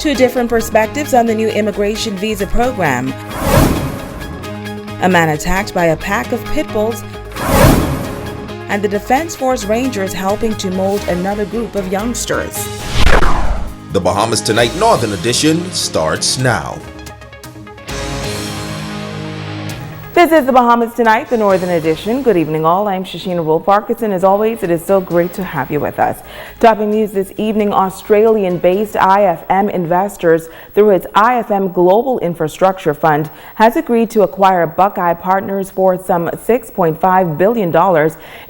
Two different perspectives on the new immigration visa program. A man attacked by a pack of pit bulls. And the Defense Force Rangers helping to mold another group of youngsters. The Bahamas Tonight Northern Edition starts now. This is the Bahamas Tonight, the Northern Edition. Good evening all. I'm Shashina Wolf-Parkinson, and as always, it is so great to have you with us. Topping news this evening, Australian-based IFM Investors, through its IFM Global Infrastructure Fund, has agreed to acquire Buckeye Partners for some $6.5 billion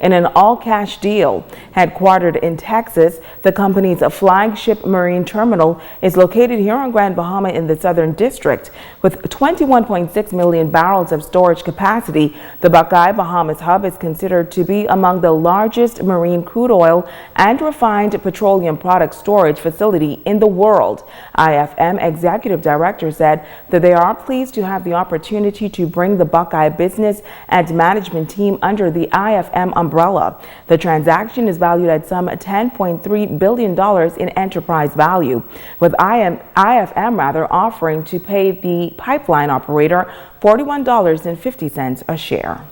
in an all-cash deal. Headquartered in Texas, the company's flagship marine terminal is located here on Grand Bahama in the Southern District. With 21.6 million barrels of storage capacity, the Buckeye Bahamas hub is considered to be among the largest marine crude oil and refined petroleum product storage facility in the world. IFM Executive Director said that they are pleased to have the opportunity to bring the Buckeye business and management team under the IFM umbrella. The transaction is valued at some $10.3 billion in enterprise value, with IFM offering to pay the pipeline operator $41.50 a share.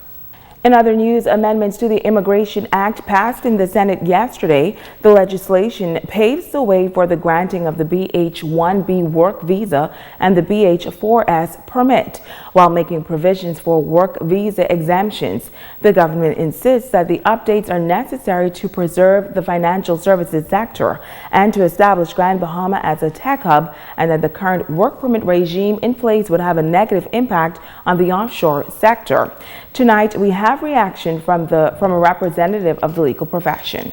In other news, amendments to the Immigration Act passed in the Senate yesterday. The legislation paves the way for the granting of the BH-1B work visa and the BH-4S permit, while making provisions for work visa exemptions. The government insists that the updates are necessary to preserve the financial services sector and to establish Grand Bahama as a tech hub, and that the current work permit regime in place would have a negative impact on the offshore sector. Tonight, we have reaction from a representative of the legal profession.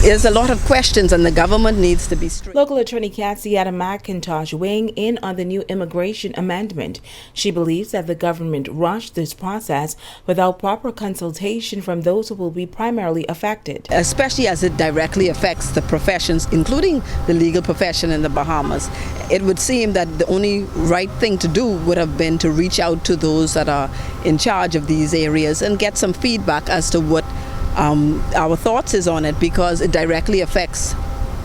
There's a lot of questions and the government needs to be strict. Local attorney Katsiata McIntosh weighing in on the new immigration amendment. She believes that the government rushed this process without proper consultation from those who will be primarily affected. Especially as it directly affects the professions, including the legal profession in the Bahamas. It would seem that the only right thing to do would have been to reach out to those that are in charge of these areas and get some feedback as to what our thoughts is on it, because it directly affects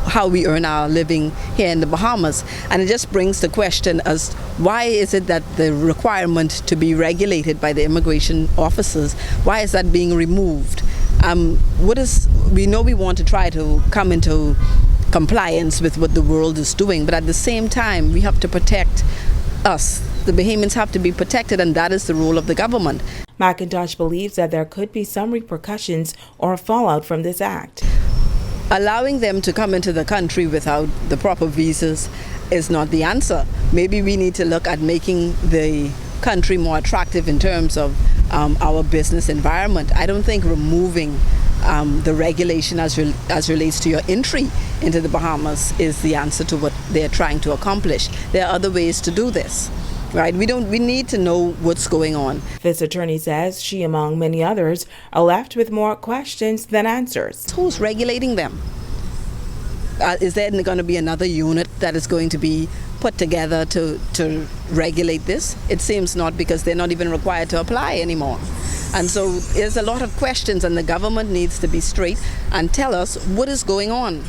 how we earn our living here in the Bahamas. And it just brings the question as why is it that the requirement to be regulated by the immigration officers, why is that being removed? We know we want to try to come into compliance with what the world is doing, but at the same time we have to protect us. The Bahamians have to be protected, and that is the role of the government. McIntosh believes that there could be some repercussions or fallout from this act. Allowing them to come into the country without the proper visas is not the answer. Maybe we need to look at making the country more attractive in terms of our business environment. I don't think removing the regulation as relates to your entry into the Bahamas is the answer to what they're trying to accomplish. There are other ways to do this. Right, we need to know what's going on. This attorney says she, among many others, are left with more questions than answers. Who's regulating them? Is there going to be another unit that is going to be put together to regulate this? It seems not, because they're not even required to apply anymore. And so there's a lot of questions, and the government needs to be straight and tell us what is going on.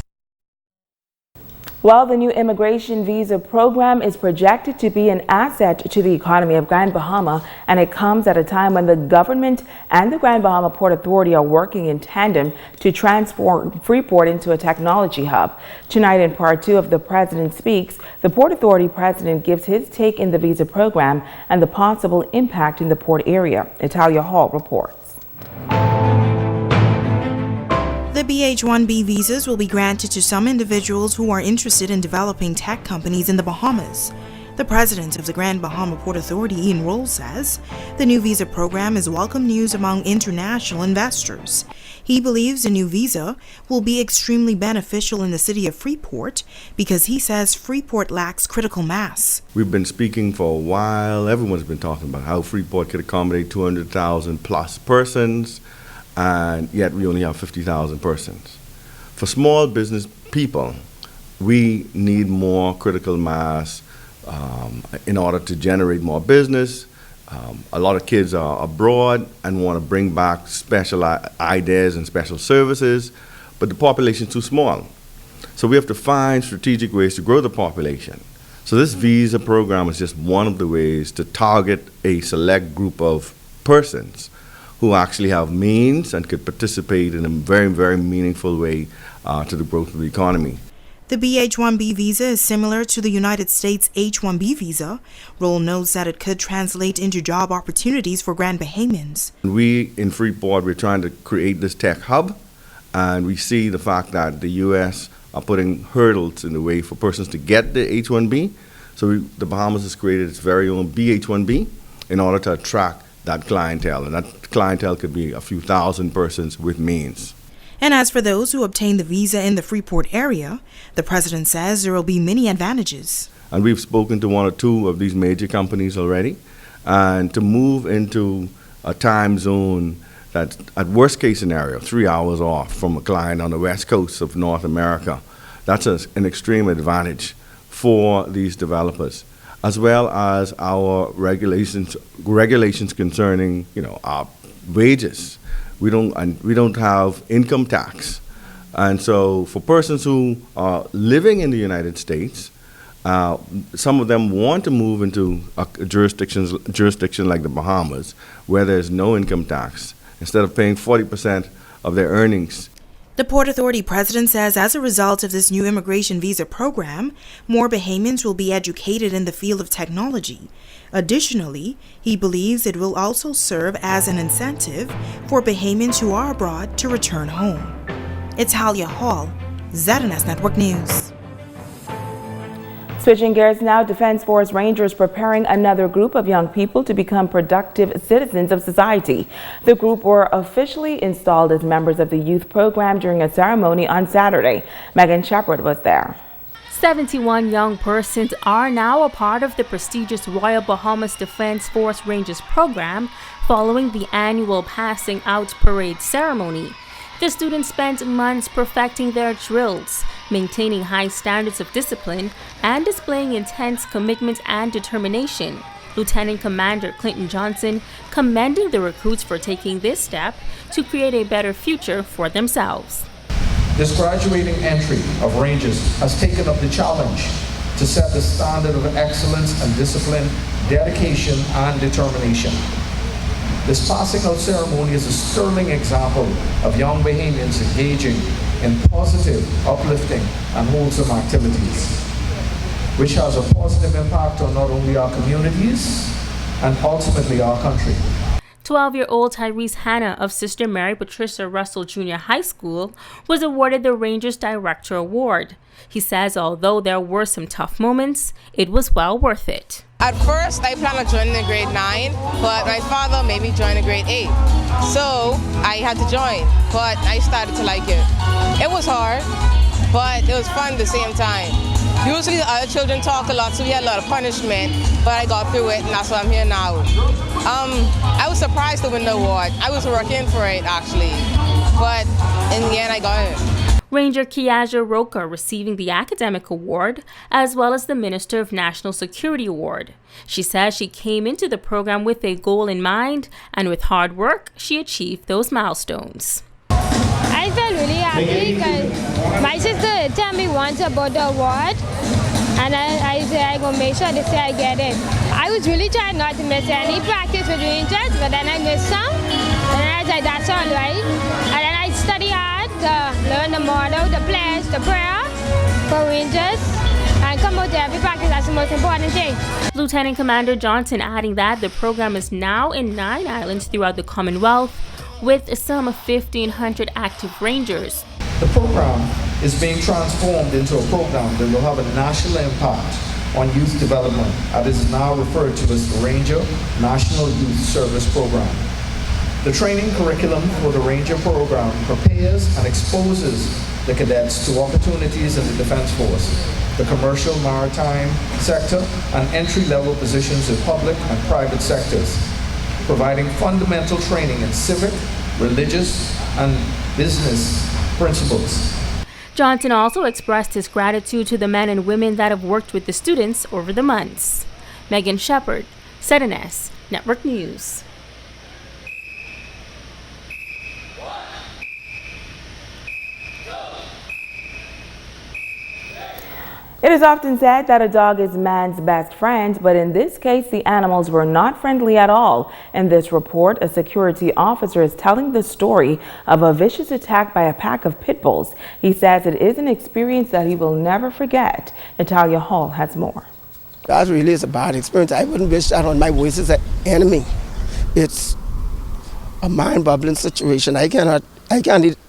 Well, the new immigration visa program is projected to be an asset to the economy of Grand Bahama, and it comes at a time when the government and the Grand Bahama Port Authority are working in tandem to transform Freeport into a technology hub. Tonight, in part 2 of The President Speaks, the Port Authority president gives his take in the visa program and the possible impact in the port area. Natalia Hall reports. The BH-1B visas will be granted to some individuals who are interested in developing tech companies in the Bahamas. The president of the Grand Bahama Port Authority, Ian Rolls, says the new visa program is welcome news among international investors. He believes the new visa will be extremely beneficial in the city of Freeport because he says Freeport lacks critical mass. We've been speaking for a while. Everyone's been talking about how Freeport could accommodate 200,000 plus persons, and yet we only have 50,000 persons. For small business people, we need more critical mass in order to generate more business. A lot of kids are abroad and want to bring back special ideas and special services, but the population is too small. So we have to find strategic ways to grow the population. So this visa program is just one of the ways to target a select group of persons who actually have means and could participate in a very, very meaningful way to the growth of the economy. The BH-1B visa is similar to the United States H-1B visa. Roll notes that it could translate into job opportunities for Grand Bahamians. We in Freeport, we're trying to create this tech hub, and we see the fact that the U.S. are putting hurdles in the way for persons to get the H-1B. So the Bahamas has created its very own BH-1B in order to attract that clientele, and that clientele could be a few thousand persons with means. And as for those who obtain the visa in the Freeport area, the president says there will be many advantages. And we've spoken to one or two of these major companies already, and to move into a time zone that's, at worst case scenario, 3 hours off from a client on the west coast of North America, that's an extreme advantage for these developers, as well as our regulations concerning, our wages. We don't have income tax, and so for persons who are living in the United States, some of them want to move into a jurisdiction like the Bahamas, where there's no income tax, instead of paying 40% of their earnings. The Port Authority president says as a result of this new immigration visa program, more Bahamians will be educated in the field of technology. Additionally, he believes it will also serve as an incentive for Bahamians who are abroad to return home. It's Halia Hall, ZNS Network News. Switching gears now, Defense Force Rangers preparing another group of young people to become productive citizens of society. The group were officially installed as members of the youth program during a ceremony on Saturday. Megan Shepard was there. 71 young persons are now a part of the prestigious Royal Bahamas Defense Force Rangers program following the annual passing out parade ceremony. The students spent months perfecting their drills, maintaining high standards of discipline, and displaying intense commitment and determination. Lieutenant Commander Clinton Johnson commending the recruits for taking this step to create a better future for themselves. This graduating entry of Rangers has taken up the challenge to set the standard of excellence and discipline, dedication, and determination. This passing out ceremony is a sterling example of young Bahamians engaging in positive, uplifting, and wholesome activities, which has a positive impact on not only our communities and ultimately our country. 12-year-old Tyrese Hanna of Sister Mary Patricia Russell Junior High School was awarded the Rangers Director Award. He says although there were some tough moments, it was well worth it. At first, I planned on joining in grade 9, but my father made me join in grade 8. So I had to join, but I started to like it. It was hard, but it was fun at the same time. Usually the other children talk a lot, so we had a lot of punishment, but I got through it, and that's why I'm here now. I was surprised to win the award. I was working for it, actually, but in the end, I got it. Ranger Kiaja Roca receiving the Academic Award, as well as the Minister of National Security Award. She says she came into the program with a goal in mind, and with hard work, she achieved those milestones. I felt really happy because my sister told me once about the award, and I said I'm going to make sure they say I get it. I was really trying not to miss any practice with Rangers, but then I missed some, and then I was like, that's all right. And then I study hard to learn the motto, the pledge, the prayer for Rangers, and come out to every practice. That's the most important thing. Lieutenant Commander Johnson adding that the program is now in 9 islands throughout the Commonwealth, with some 1,500 active Rangers. The program is being transformed into a program that will have a national impact on youth development, and is now referred to as the Ranger National Youth Service Program. The training curriculum for the Ranger program prepares and exposes the cadets to opportunities in the Defense Force, the commercial maritime sector, and entry-level positions in public and private sectors, providing fundamental training in civic, religious, and business principles. Johnson also expressed his gratitude to the men and women that have worked with the students over the months. Megan Shepard, ZNS Network News. It is often said that a dog is man's best friend, but in this case, the animals were not friendly at all. In this report, a security officer is telling the story of a vicious attack by a pack of pit bulls. He says it is an experience that he will never forget. Natalia Hall has more. That really is a bad experience. I wouldn't wish that on my worst enemy. It's a mind-boggling situation. I can't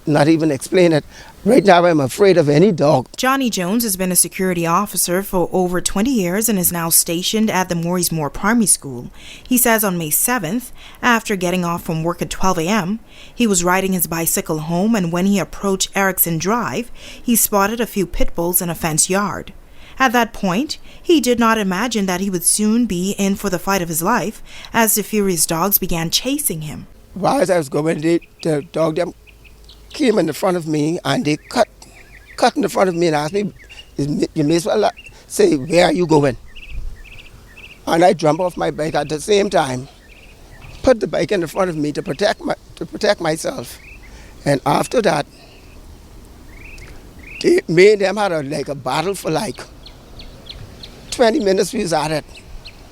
not even explain it. Right now, I'm afraid of any dog. Johnny Jones has been a security officer for over 20 years and is now stationed at the Morrismore Primary School. He says on May 7th, after getting off from work at 12 a.m., he was riding his bicycle home, and when he approached Erickson Drive, he spotted a few pit bulls in a fenced yard. At that point, he did not imagine that he would soon be in for the fight of his life as the furious dogs began chasing him. While I was going, the dog them came in the front of me and they cut in the front of me and asked me, you may as well say, where are you going? And I jumped off my bike at the same time, put the bike in the front of me to protect myself. And after that, me and them had a battle for 20 minutes we was at it.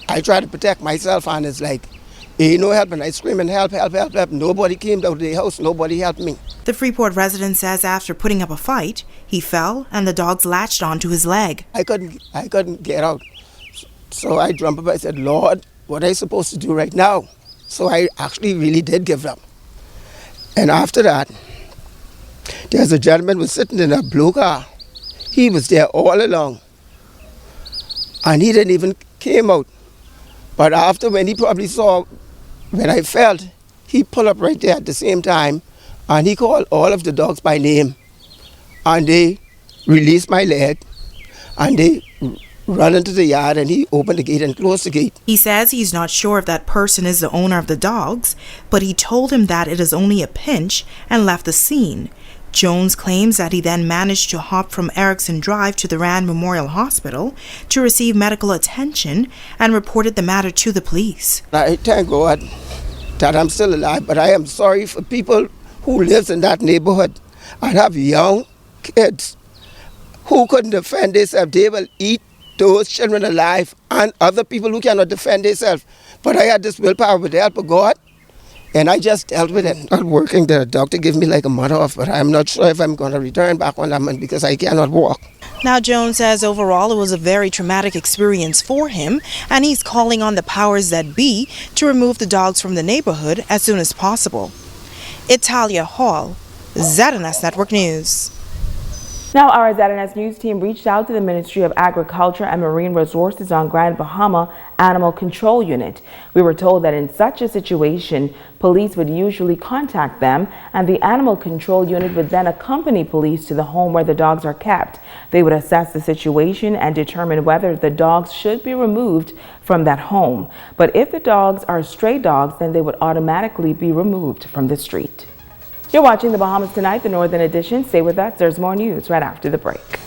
I tried to protect myself and it's ain't no help, and I screaming, help, help, help, help. Nobody came down to the house, nobody helped me. The Freeport resident says after putting up a fight, he fell and the dogs latched onto his leg. I couldn't get out. So I jumped up, I said, Lord, what am I supposed to do right now? So I actually really did give up. And after that, there's a gentleman who was sitting in a blue car. He was there all along. And he didn't even came out. But after, when he probably saw when I felt, he pulled up right there at the same time and he called all of the dogs by name. And they released my leg and they ran into the yard and he opened the gate and closed the gate. He says he's not sure if that person is the owner of the dogs, but he told him that it is only a pinch and left the scene. Jones claims that he then managed to hop from Erickson Drive to the Rand Memorial Hospital to receive medical attention and reported the matter to the police. I thank God that I'm still alive, but I am sorry for people who live in that neighborhood and have young kids who couldn't defend themselves. They will eat those children alive and other people who cannot defend themselves. But I had this willpower with the help of God. And I just dealt with it. Not working, the doctor gave me a month off, but I'm not sure if I'm going to return back on that month because I cannot walk. Now, Jones says overall it was a very traumatic experience for him, and he's calling on the powers that be to remove the dogs from the neighborhood as soon as possible. Italia Hall, ZNS Network News. Now, our ZNS News team reached out to the Ministry of Agriculture and Marine Resources on Grand Bahama Animal Control Unit. We were told that in such a situation, police would usually contact them, and the Animal Control Unit would then accompany police to the home where the dogs are kept. They would assess the situation and determine whether the dogs should be removed from that home. But if the dogs are stray dogs, then they would automatically be removed from the street. You're watching the Bahamas Tonight, the Northern Edition. Stay with us. There's more news right after the break.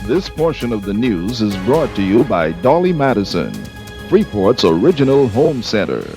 This portion of the news is brought to you by Dolly Madison, Freeport's original home center.